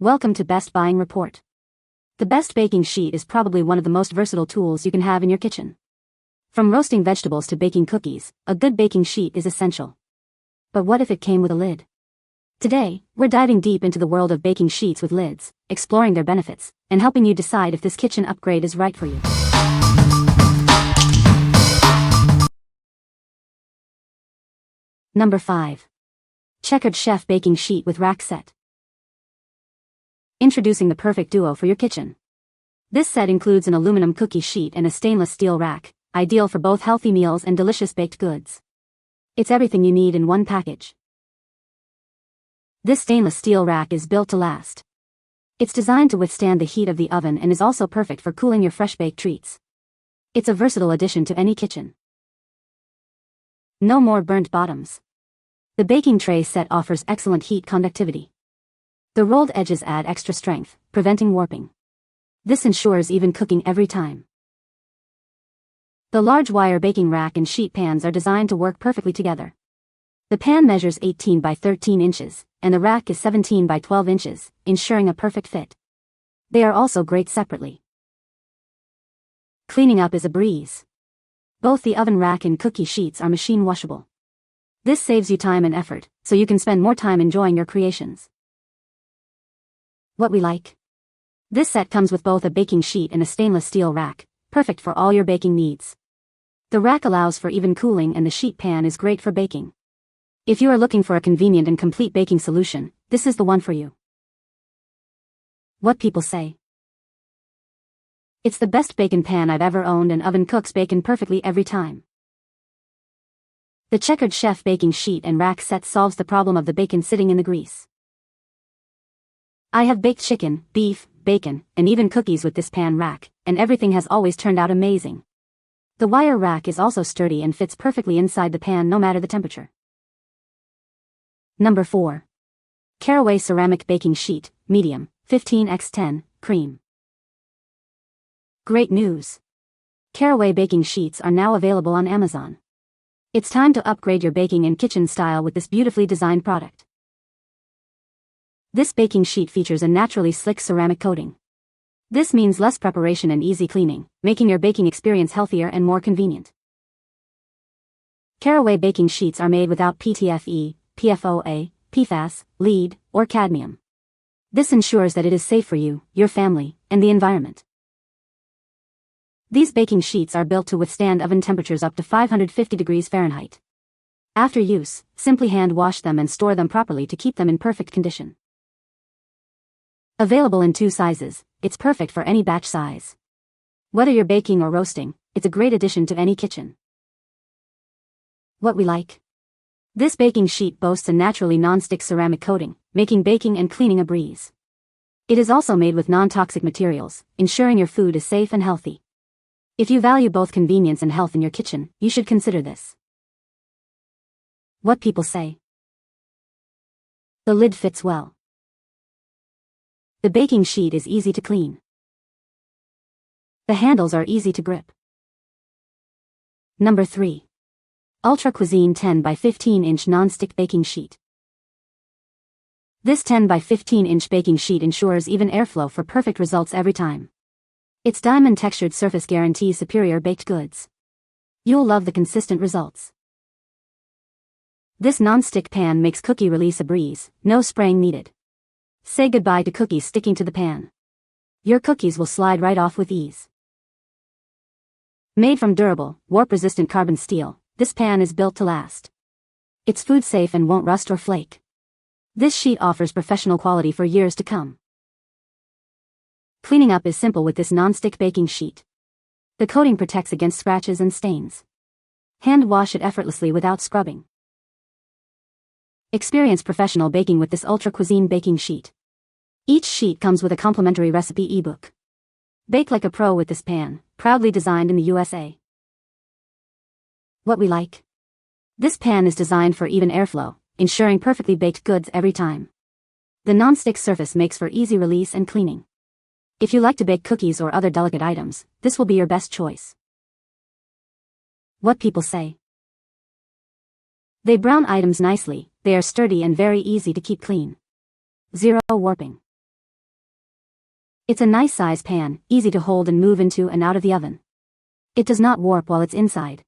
Welcome to Best Buying Report. The best baking sheet is probably one of the most versatile tools you can have in your kitchen. From roasting vegetables to baking cookies, a good baking sheet is essential. But what if it came with a lid? Today, we're diving deep into the world of baking sheets with lids, exploring their benefits, and helping you decide if this kitchen upgrade is right for you. Number 5. Checkered Chef Baking Sheet with Rack Set. Introducing the perfect duo for your kitchen. This set includes an aluminum cookie sheet and a stainless steel rack, ideal for both healthy meals and delicious baked goods. It's everything you need in one package. This stainless steel rack is built to last. It's designed to withstand the heat of the oven and is also perfect for cooling your fresh baked treats. It's a versatile addition to any kitchen. No more burnt bottoms. The baking tray set offers excellent heat conductivity. The rolled edges add extra strength, preventing warping. This ensures even cooking every time. The large wire baking rack and sheet pans are designed to work perfectly together. The pan measures 18 by 13 inches, and the rack is 17 by 12 inches, ensuring a perfect fit. They are also great separately. Cleaning up is a breeze. Both the oven rack and cookie sheets are machine washable. This saves you time and effort, so you can spend more time enjoying your creations. What we like? This set comes with both a baking sheet and a stainless steel rack, perfect for all your baking needs. The rack allows for even cooling and the sheet pan is great for baking. If you are looking for a convenient and complete baking solution, this is the one for you. What people say? It's the best bacon pan I've ever owned and oven cooks bacon perfectly every time. The Checkered Chef Baking Sheet and Rack Set solves the problem of the bacon sitting in the grease. I have baked chicken, beef, bacon, and even cookies with this pan rack, and everything has always turned out amazing. The wire rack is also sturdy and fits perfectly inside the pan no matter the temperature. Number 4. Caraway Ceramic Baking Sheet, Medium, 15x10, Cream. Great news! Caraway baking sheets are now available on Amazon. It's time to upgrade your baking and kitchen style with this beautifully designed product. This baking sheet features a naturally slick ceramic coating. This means less preparation and easy cleaning, making your baking experience healthier and more convenient. Caraway baking sheets are made without PTFE, PFOA, PFAS, lead, or cadmium. This ensures that it is safe for you, your family, and the environment. These baking sheets are built to withstand oven temperatures up to 550 degrees Fahrenheit. After use, simply hand wash them and store them properly to keep them in perfect condition. Available in 2 sizes, it's perfect for any batch size. Whether you're baking or roasting, it's a great addition to any kitchen. What we like? This baking sheet boasts a naturally non-stick ceramic coating, making baking and cleaning a breeze. It is also made with non-toxic materials, ensuring your food is safe and healthy. If you value both convenience and health in your kitchen, you should consider this. What people say? The lid fits well. The baking sheet is easy to clean. The handles are easy to grip. Number 3. Ultra Cuisine 10 by 15 inch non-stick baking sheet. This 10 by 15 inch baking sheet ensures even airflow for perfect results every time. Its diamond textured surface guarantees superior baked goods. You'll love the consistent results. This non-stick pan makes cookie release a breeze, no spraying needed. Say goodbye to cookies sticking to the pan. Your cookies will slide right off with ease. Made from durable, warp-resistant carbon steel, this pan is built to last. It's food safe and won't rust or flake. This sheet offers professional quality for years to come. Cleaning up is simple with this non-stick baking sheet. The coating protects against scratches and stains. Hand wash it effortlessly without scrubbing. Experience professional baking with this Ultra Cuisine baking sheet. Each sheet comes with a complimentary recipe ebook. Bake like a pro with this pan, proudly designed in the USA. What we like? This pan is designed for even airflow, ensuring perfectly baked goods every time. The non-stick surface makes for easy release and cleaning. If you like to bake cookies or other delicate items, this will be your best choice. What people say? They brown items nicely, they are sturdy and very easy to keep clean. Zero warping. It's a nice size pan, easy to hold and move into and out of the oven. It does not warp while it's inside.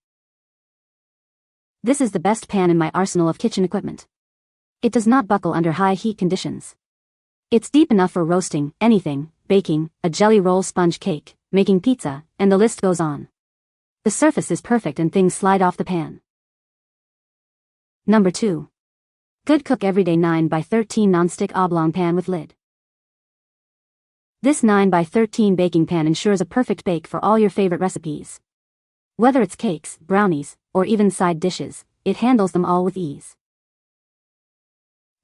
This is the best pan in my arsenal of kitchen equipment. It does not buckle under high heat conditions. It's deep enough for roasting anything, baking, a jelly roll sponge cake, making pizza, and the list goes on. The surface is perfect and things slide off the pan. Number 2. GoodCook Everyday 9x13 Nonstick Oblong Pan with Lid. This 9x13 baking pan ensures a perfect bake for all your favorite recipes. Whether it's cakes, brownies, or even side dishes, it handles them all with ease.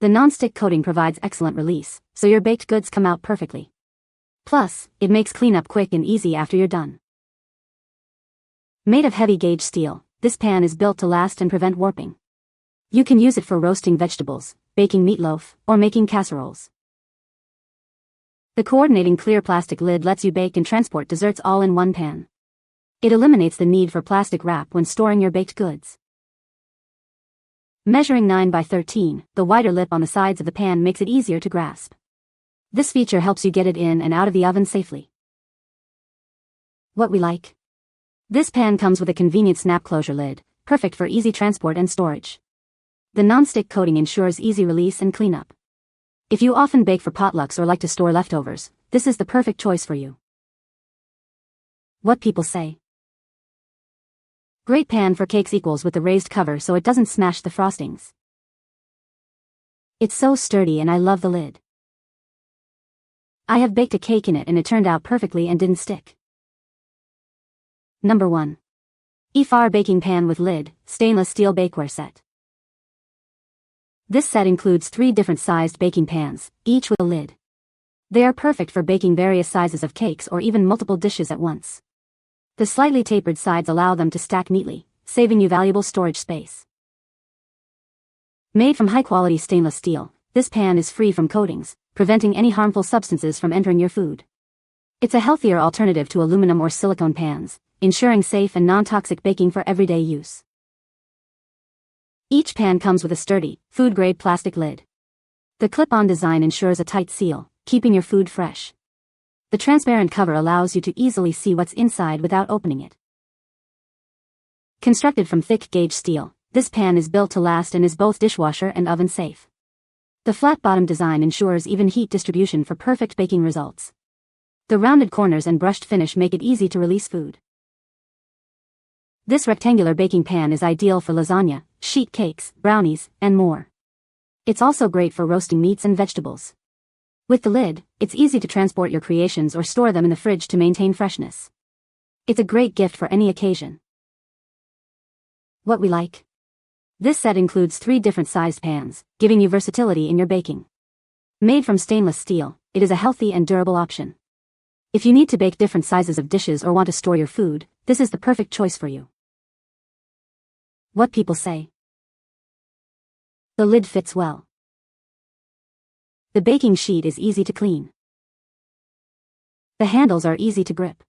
The non-stick coating provides excellent release, so your baked goods come out perfectly. Plus, it makes cleanup quick and easy after you're done. Made of heavy gauge steel, this pan is built to last and prevent warping. You can use it for roasting vegetables, baking meatloaf, or making casseroles. The coordinating clear plastic lid lets you bake and transport desserts all in one pan. It eliminates the need for plastic wrap when storing your baked goods. Measuring 9x13, the wider lip on the sides of the pan makes it easier to grasp. This feature helps you get it in and out of the oven safely. What we like. This pan comes with a convenient snap closure lid, perfect for easy transport and storage. The non-stick coating ensures easy release and cleanup. If you often bake for potlucks or like to store leftovers, this is the perfect choice for you. What people say. Great pan for cakes equals with the raised cover so it doesn't smash the frostings. It's so sturdy and I love the lid. I have baked a cake in it and it turned out perfectly and didn't stick. Number 1. EFAR Baking Pan with Lid, Stainless Steel Bakeware Set. This set includes 3 different sized baking pans, each with a lid. They are perfect for baking various sizes of cakes or even multiple dishes at once. The slightly tapered sides allow them to stack neatly, saving you valuable storage space. Made from high-quality stainless steel, this pan is free from coatings, preventing any harmful substances from entering your food. It's a healthier alternative to aluminum or silicone pans, ensuring safe and non-toxic baking for everyday use. Each pan comes with a sturdy, food-grade plastic lid. The clip-on design ensures a tight seal, keeping your food fresh. The transparent cover allows you to easily see what's inside without opening it. Constructed from thick gauge steel, this pan is built to last and is both dishwasher and oven safe. The flat bottom design ensures even heat distribution for perfect baking results. The rounded corners and brushed finish make it easy to release food. This rectangular baking pan is ideal for lasagna, sheet cakes, brownies, and more. It's also great for roasting meats and vegetables. With the lid, it's easy to transport your creations or store them in the fridge to maintain freshness. It's a great gift for any occasion. What we like. This set includes 3 different sized pans, giving you versatility in your baking. Made from stainless steel, it is a healthy and durable option. If you need to bake different sizes of dishes or want to store your food, this is the perfect choice for you. What people say. The lid fits well. The baking sheet is easy to clean. The handles are easy to grip.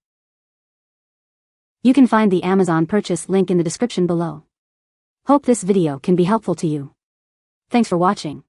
You can find the Amazon purchase link in the description below. Hope this video can be helpful to you. Thanks for watching.